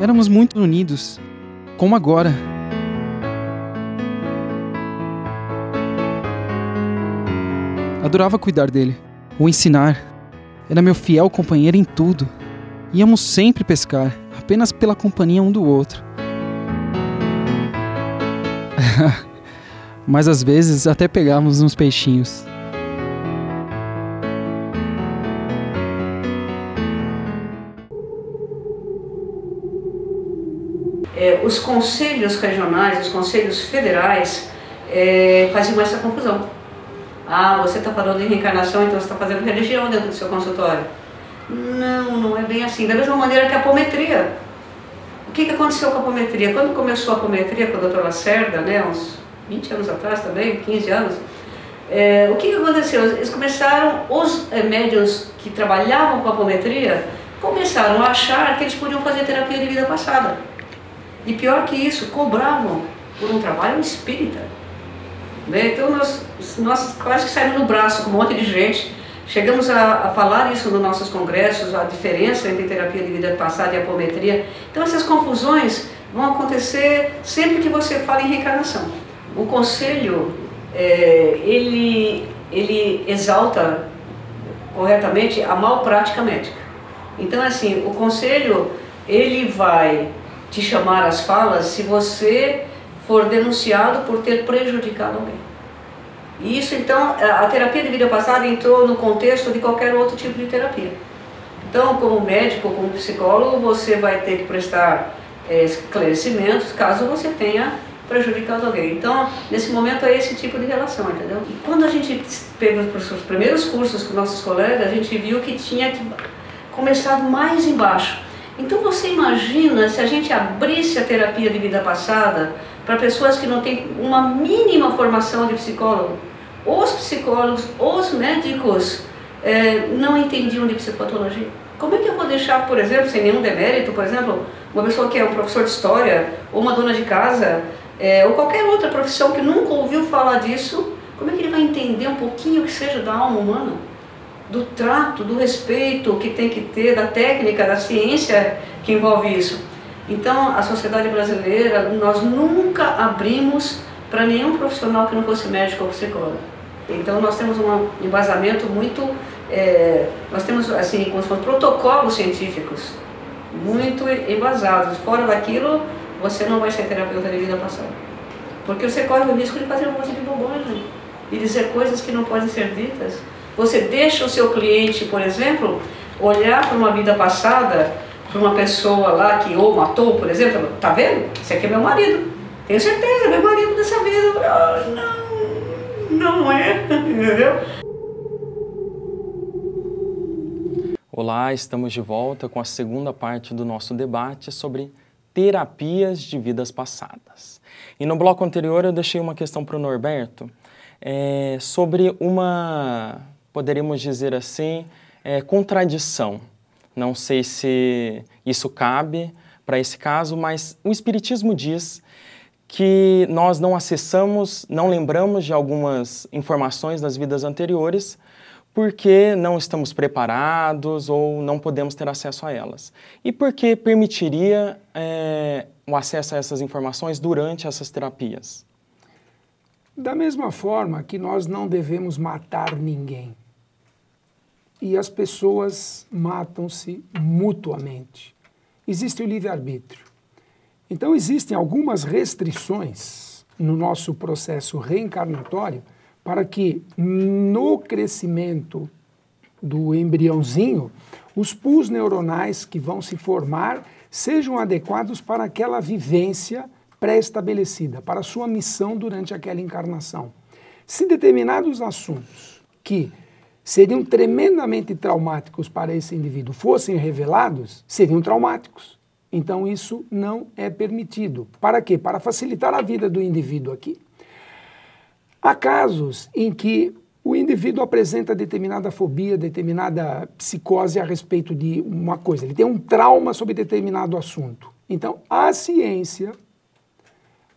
Éramos muito unidos, como agora. Adorava cuidar dele, o ensinar. Era meu fiel companheiro em tudo. Íamos sempre pescar, apenas pela companhia um do outro. Mas às vezes até pegávamos uns peixinhos. Os conselhos regionais, os conselhos federais faziam essa confusão. Ah, você está falando de reencarnação, então você está fazendo religião dentro do seu consultório. Não, não é bem assim. Da mesma maneira que a apometria. O que aconteceu com a apometria? Quando começou a apometria com a doutora Lacerda, né, uns 20 anos atrás também, 15 anos, o que aconteceu? Eles começaram, os médiuns que trabalhavam com a apometria, começaram a achar que eles podiam fazer terapia de vida passada. E pior que isso, cobravam por um trabalho espírita. Né? Então nós quase que saímos no braço com um monte de gente. Chegamos a falar isso nos nossos congressos, a diferença entre terapia de vida passada e apometria. Então essas confusões vão acontecer sempre que você fala em reencarnação. O conselho, ele exalta corretamente a malprática médica. Então assim, o conselho, ele vai te chamar às falas se você for denunciado por ter prejudicado alguém. E isso então, a terapia de vida passada entrou no contexto de qualquer outro tipo de terapia. Então, como médico, como psicólogo, você vai ter que prestar esclarecimentos caso você tenha prejudicado alguém. Então, nesse momento é esse tipo de relação, entendeu? E quando a gente pegou os primeiros cursos com nossos colegas, a gente viu que tinha que começar mais embaixo. Então você imagina se a gente abrisse a terapia de vida passada para pessoas que não têm uma mínima formação de psicólogo. Os psicólogos, os médicos não entendiam de psicopatologia. Como é que eu vou deixar, por exemplo, sem nenhum demérito, por exemplo, uma pessoa que é um professor de história, ou uma dona de casa, ou qualquer outra profissão que nunca ouviu falar disso, como é que ele vai entender um pouquinho que seja da alma humana? Do trato, do respeito que tem que ter, da técnica, da ciência que envolve isso. Então, a sociedade brasileira, nós nunca abrimos para nenhum profissional que não fosse médico ou psicólogo. Então, nós temos um embasamento muito, nós temos assim, como se fossem protocolos científicos muito embasados. Fora daquilo, você não vai ser terapeuta de vida passada. Porque você corre o risco de fazer um monte de bobagem e dizer coisas que não podem ser ditas. Você deixa o seu cliente, por exemplo, olhar para uma vida passada, para uma pessoa lá que ou matou, por exemplo, tá vendo? Esse aqui é meu marido. Tenho certeza, é meu marido dessa vida. Não é, entendeu? Olá, estamos de volta com a segunda parte do nosso debate sobre terapias de vidas passadas. E no bloco anterior eu deixei uma questão para o Norberto sobre uma, poderíamos dizer assim, contradição. Não sei se isso cabe para esse caso, mas o Espiritismo diz que nós não acessamos, não lembramos de algumas informações das vidas anteriores porque não estamos preparados ou não podemos ter acesso a elas. E por que permitiria o acesso a essas informações durante essas terapias? Da mesma forma que nós não devemos matar ninguém. E as pessoas matam-se mutuamente. Existe o livre-arbítrio. Então existem algumas restrições no nosso processo reencarnatório para que no crescimento do embriãozinho, os pools neuronais que vão se formar sejam adequados para aquela vivência pré-estabelecida, para a sua missão durante aquela encarnação. Se determinados assuntos que seriam tremendamente traumáticos para esse indivíduo fossem revelados, seriam traumáticos. Então isso não é permitido. Para quê? Para facilitar a vida do indivíduo aqui. Há casos em que o indivíduo apresenta determinada fobia, determinada psicose a respeito de uma coisa. Ele tem um trauma sobre determinado assunto. Então, a ciência,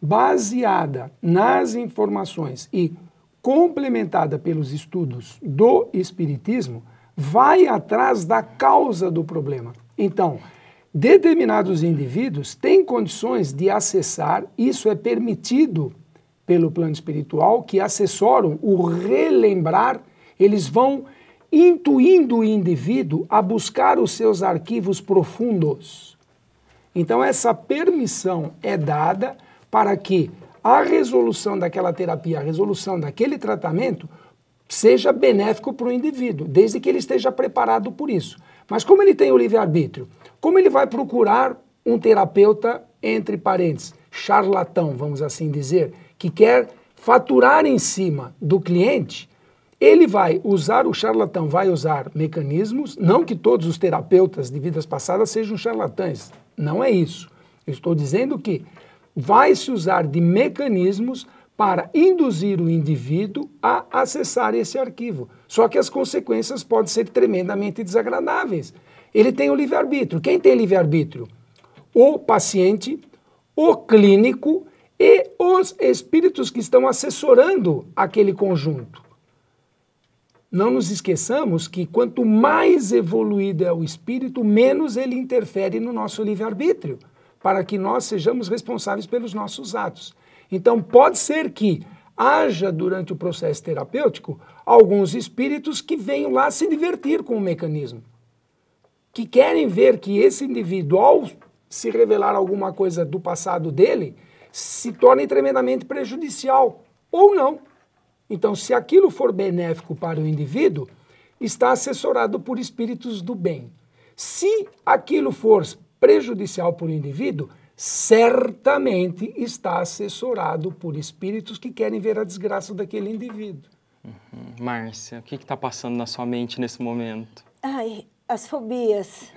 baseada nas informações e complementada pelos estudos do Espiritismo, vai atrás da causa do problema. Então, Determinados indivíduos têm condições de acessar, isso é permitido pelo plano espiritual, que assessoram o relembrar, eles vão intuindo o indivíduo a buscar os seus arquivos profundos. Então essa permissão é dada para que a resolução daquela terapia, a resolução daquele tratamento, seja benéfico para o indivíduo, desde que ele esteja preparado por isso. Mas como ele tem o livre-arbítrio, como ele vai procurar um terapeuta, entre parênteses, charlatão, vamos assim dizer, que quer faturar em cima do cliente, ele vai usar, o charlatão vai usar mecanismos, não que todos os terapeutas de vidas passadas sejam charlatães, não é isso. Eu estou dizendo que vai se usar de mecanismos para induzir o indivíduo a acessar esse arquivo. Só que as consequências podem ser tremendamente desagradáveis. Ele tem o livre-arbítrio. Quem tem livre-arbítrio? O paciente, o clínico e os espíritos que estão assessorando aquele conjunto. Não nos esqueçamos que quanto mais evoluído é o espírito, menos ele interfere no nosso livre-arbítrio, para que nós sejamos responsáveis pelos nossos atos. Então pode ser que haja durante o processo terapêutico alguns espíritos que venham lá se divertir com o mecanismo, que querem ver que esse indivíduo, ao se revelar alguma coisa do passado dele, se torne tremendamente prejudicial, ou não. Então, se aquilo for benéfico para o indivíduo, está assessorado por espíritos do bem. Se aquilo for prejudicial para o indivíduo, certamente está assessorado por espíritos que querem ver a desgraça daquele indivíduo. Márcia, o que está passando na sua mente nesse momento? Ai, as fobias.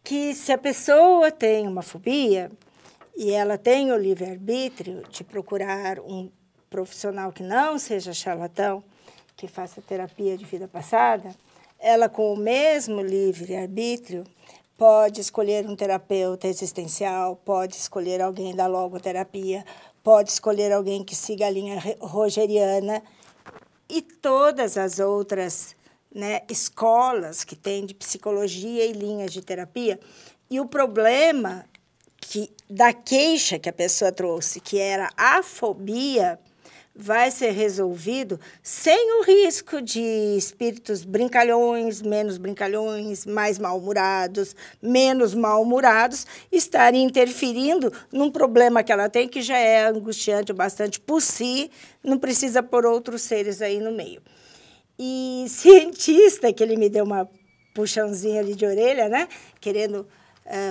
Que se a pessoa tem uma fobia e ela tem o livre-arbítrio de procurar um profissional que não seja charlatão, que faça terapia de vida passada, ela com o mesmo livre-arbítrio pode escolher um terapeuta existencial, pode escolher alguém da logoterapia, pode escolher alguém que siga a linha rogeriana e todas as outras, né, escolas que tem de psicologia e linhas de terapia. E o problema da queixa que a pessoa trouxe, que era a fobia, vai ser resolvido sem o risco de espíritos brincalhões, mais mal-humorados, menos mal-humorados, estarem interferindo num problema que ela tem, que já é angustiante bastante por si, não precisa pôr outros seres aí no meio. E cientista, que ele me deu uma puxãozinha ali de orelha, né? Querendo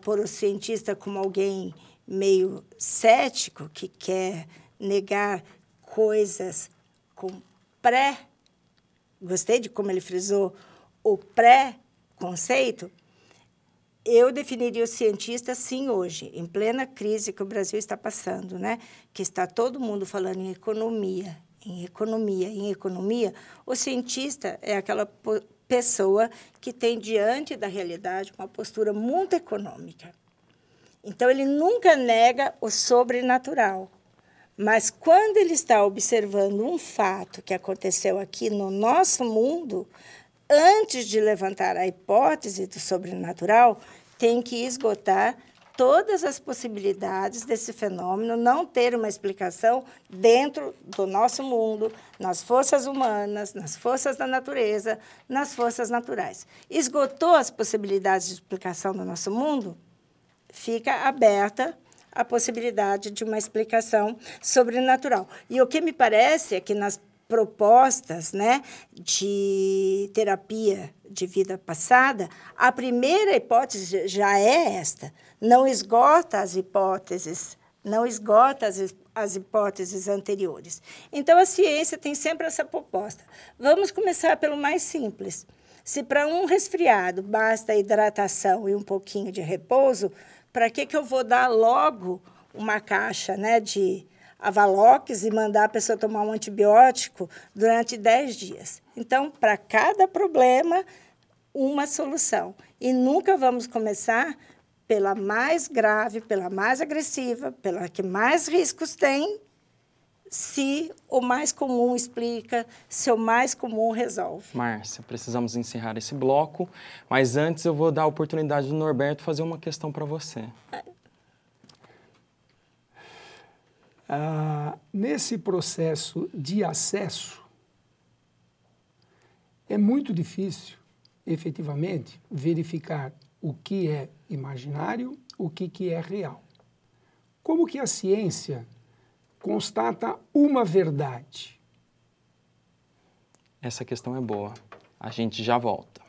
pôr o cientista como alguém meio cético, que quer negar coisas com gostei de como ele frisou, o pré-conceito. Eu definiria o cientista, sim, hoje, em plena crise que o Brasil está passando, né? Que está todo mundo falando em economia, o cientista é aquela pessoa que tem diante da realidade uma postura muito econômica. Então, ele nunca nega o sobrenatural. Mas quando ele está observando um fato que aconteceu aqui no nosso mundo, antes de levantar a hipótese do sobrenatural, tem que esgotar todas as possibilidades desse fenômeno não ter uma explicação dentro do nosso mundo, nas forças humanas, nas forças da natureza, nas forças naturais. Esgotou as possibilidades de explicação do nosso mundo? Fica aberta a possibilidade de uma explicação sobrenatural. E o que me parece é que nas propostas, né, de terapia de vida passada, a primeira hipótese já é esta, não esgota as hipóteses, as hipóteses anteriores. Então, a ciência tem sempre essa proposta. Vamos começar pelo mais simples. Se para um resfriado basta hidratação e um pouquinho de repouso, para que eu vou dar logo uma caixa, né, de Avalox e mandar a pessoa tomar um antibiótico durante 10 dias? Então, para cada problema, uma solução. E nunca vamos começar pela mais grave, pela mais agressiva, pela que mais riscos tem, se o mais comum explica, se o mais comum resolve. Márcia, precisamos encerrar esse bloco, mas antes eu vou dar a oportunidade do Norberto fazer uma questão para você. Nesse processo de acesso, é muito difícil, efetivamente, verificar o que é imaginário, o que é real. Como que a ciência constata uma verdade? Essa questão é boa. A gente já volta.